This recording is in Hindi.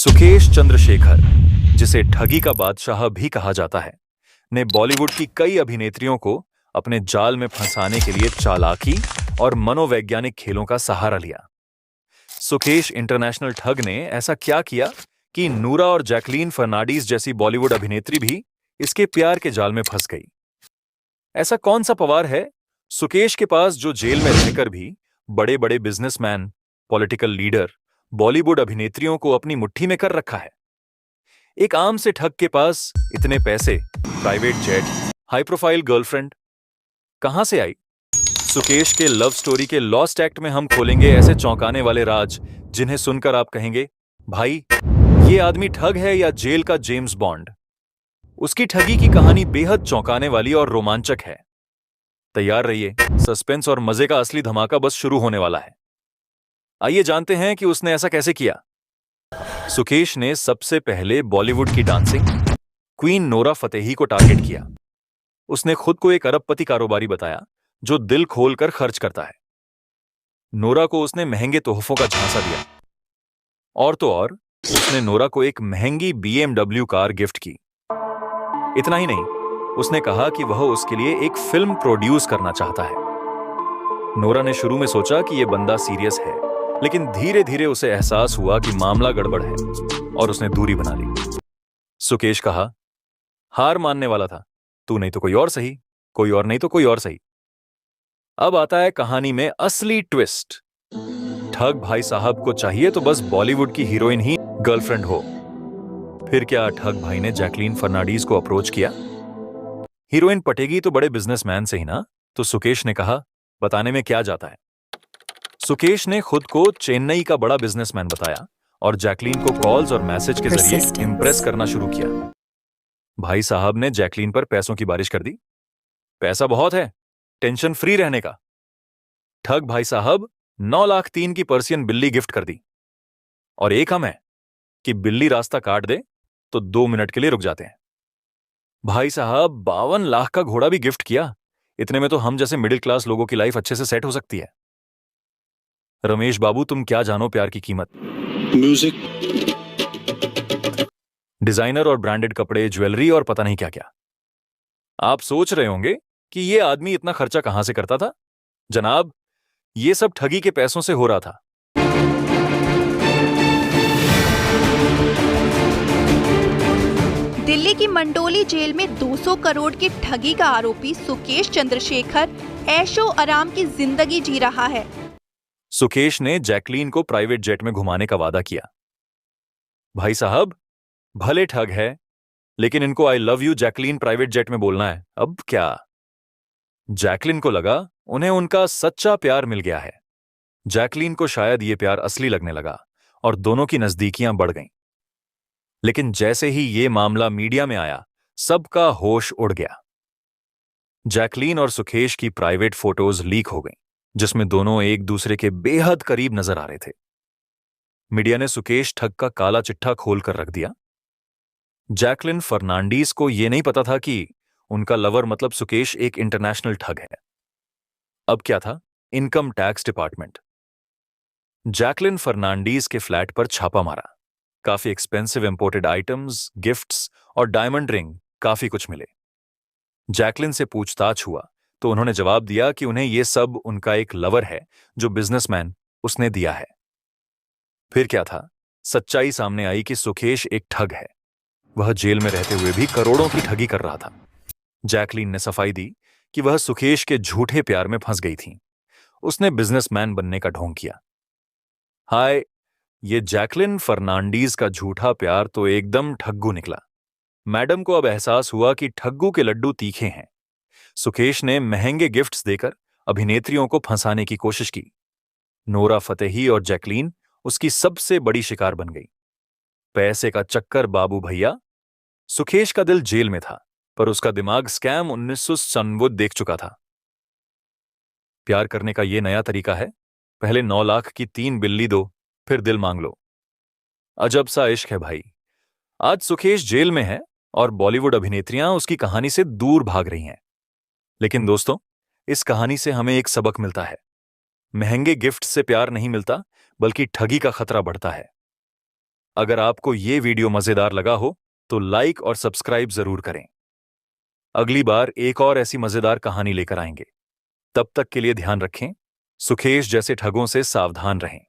सुकेश चंद्रशेखर, जिसे ठगी का बादशाह भी कहा जाता है, ने बॉलीवुड की कई अभिनेत्रियों को अपने जाल में फंसाने के लिए चालाकी और मनोवैज्ञानिक खेलों का सहारा लिया। सुकेश इंटरनेशनल ठग ने ऐसा क्या किया कि नूरा और जैकलीन फर्नांडीज जैसी बॉलीवुड अभिनेत्री भी इसके प्यार के जाल में फंस गई। ऐसा कौन सा पवार है सुकेश के पास जो जेल में रहकर भी बड़े बड़े बिजनेसमैन, पॉलिटिकल लीडर, बॉलीवुड अभिनेत्रियों को अपनी मुट्ठी में कर रखा है? एक आम से ठग के पास इतने पैसे, private jet, high profile girlfriend कहां से आई? सुकेश के लव स्टोरी के लॉस्ट एक्ट में हम खोलेंगे ऐसे चौंकाने वाले राज जिन्हें सुनकर आप कहेंगे, भाई ये आदमी ठग है या जेल का जेम्स बॉन्ड। उसकी ठगी की कहानी बेहद चौंकाने वाली और रोमांचक है। तैयार रहिए, सस्पेंस और मजे का असली धमाका बस शुरू होने वाला है। आइए जानते हैं कि उसने ऐसा कैसे किया। सुकेश ने सबसे पहले बॉलीवुड की डांसिंग क्वीन नोरा फतेही को टारगेट किया। उसने खुद को एक अरबपति कारोबारी बताया जो दिल खोलकर खर्च करता है। नोरा को उसने महंगे तोहफों का झांसा दिया। और तो और, उसने नोरा को एक महंगी BMW कार गिफ्ट की। इतना ही नहीं, उसने कहा कि वह उसके लिए एक फिल्म प्रोड्यूस करना चाहता है। नोरा ने शुरू में सोचा कि यह बंदा सीरियस है, लेकिन धीरे धीरे उसे एहसास हुआ कि मामला गड़बड़ है और उसने दूरी बना ली। सुकेश कहा, हार मानने वाला था, तू नहीं तो कोई और सही, कोई और नहीं तो कोई और सही। अब आता है कहानी में असली ट्विस्ट। ठग भाई साहब को चाहिए तो बस बॉलीवुड की हीरोइन ही गर्लफ्रेंड हो। फिर क्या ठग भाई ने जैकलीन फर्नांडीज को अप्रोच किया? हीरोइन पटेगी तो बड़े बिजनेसमैन से ही ना, तो सुकेश ने कहा, बताने में क्या जाता है। सुकेश ने खुद को चेन्नई का बड़ा बिजनेसमैन बताया और जैकलीन को कॉल्स और मैसेज के जरिए इंप्रेस करना शुरू किया। भाई साहब ने जैकलीन पर पैसों की बारिश कर दी। पैसा बहुत है, टेंशन फ्री रहने का। ठग भाई साहब 9,03,000 की पर्सियन बिल्ली गिफ्ट कर दी। और एक हम है कि बिल्ली रास्ता काट दे तो 2 मिनट के लिए रुक जाते हैं। भाई साहब 52 लाख का घोड़ा भी गिफ्ट किया। इतने में तो हम जैसे मिडिल क्लास लोगों की लाइफ अच्छे से सेट हो सकती है। रमेश बाबू, तुम क्या जानो प्यार की कीमत। म्यूजिक, डिजाइनर और ब्रांडेड कपड़े, ज्वेलरी और पता नहीं क्या क्या। आप सोच रहे होंगे कि ये आदमी इतना खर्चा कहां से करता था? जनाब, ये सब ठगी के पैसों से हो रहा था। दिल्ली की मंडोली जेल में 200 करोड़ की ठगी का आरोपी सुकेश चंद्रशेखर ऐशो आराम की जिंदगी जी रहा है। सुकेश ने जैकलीन को प्राइवेट जेट में घुमाने का वादा किया। भाई साहब, भले ठग है, लेकिन इनको I love you Jacqueline private jet में बोलना है। अब क्या? जैकलीन को लगा उन्हें उनका सच्चा प्यार मिल गया है। जैकलीन को शायद ये प्यार असली लगने लगा और दोनों की नजदीकियां बढ़ गईं। लेकिन जैसे ही ये मामला मीडिया में आया, सबका होश उड़ गया। जैकलीन और सुकेश की प्राइवेट फोटोज लीक हो गईं, जिसमें दोनों एक दूसरे के बेहद करीब नजर आ रहे थे। मीडिया ने सुकेश ठग का काला चिट्ठा खोलकर रख दिया। जैकलीन फर्नांडीज को यह नहीं पता था कि उनका लवर मतलब सुकेश एक इंटरनेशनल ठग है। अब क्या था? Income tax department. Jacqueline Fernandez के फ्लैट पर छापा मारा। काफी एक्सपेंसिव इंपोर्टेड आइटम्स, गिफ्ट्स और डायमंड रिंग, काफी कुछ मिले। जैकलीन से पूछताछ हुआ तो उन्होंने जवाब दिया कि उन्हें यह सब उनका एक लवर है जो बिजनेसमैन, उसने दिया है। फिर क्या था? सच्चाई सामने आई कि सुकेश एक ठग है। वह जेल में रहते हुए भी करोड़ों की ठगी कर रहा था। जैकलीन ने सफाई दी कि वह सुकेश के झूठे प्यार में फंस गई थी। उसने बिजनेसमैन बनने का ढोंग किया। हाय, ये जैकलीन फर्नांडीज का झूठा प्यार तो एकदम ठग्गू निकला। मैडम को अब एहसास हुआ कि ठग्गू के लड्डू तीखे हैं। सुकेश ने महंगे गिफ्ट्स देकर अभिनेत्रियों को फंसाने की कोशिश की। नोरा फतेही और जैकलीन उसकी सबसे बड़ी शिकार बन गई। पैसे का चक्कर बाबू भैया। सुकेश का दिल जेल में था, पर उसका दिमाग स्कैम 1999 देख चुका था। प्यार करने का यह नया तरीका है, पहले 9 लाख की 3 बिल्ली दो, फिर दिल मांग लो। अजब सा इश्क है भाई। आज सुकेश जेल में है और बॉलीवुड अभिनेत्रियां उसकी कहानी से दूर भाग रही हैं। लेकिन दोस्तों, इस कहानी से हमें एक सबक मिलता है। महंगे गिफ्ट से प्यार नहीं मिलता, बल्कि ठगी का खतरा बढ़ता है। अगर आपको ये वीडियो मजेदार लगा हो तो लाइक और सब्सक्राइब जरूर करें। अगली बार एक और ऐसी मजेदार कहानी लेकर आएंगे। तब तक के लिए ध्यान रखें, सुकेश जैसे ठगों से सावधान रहें।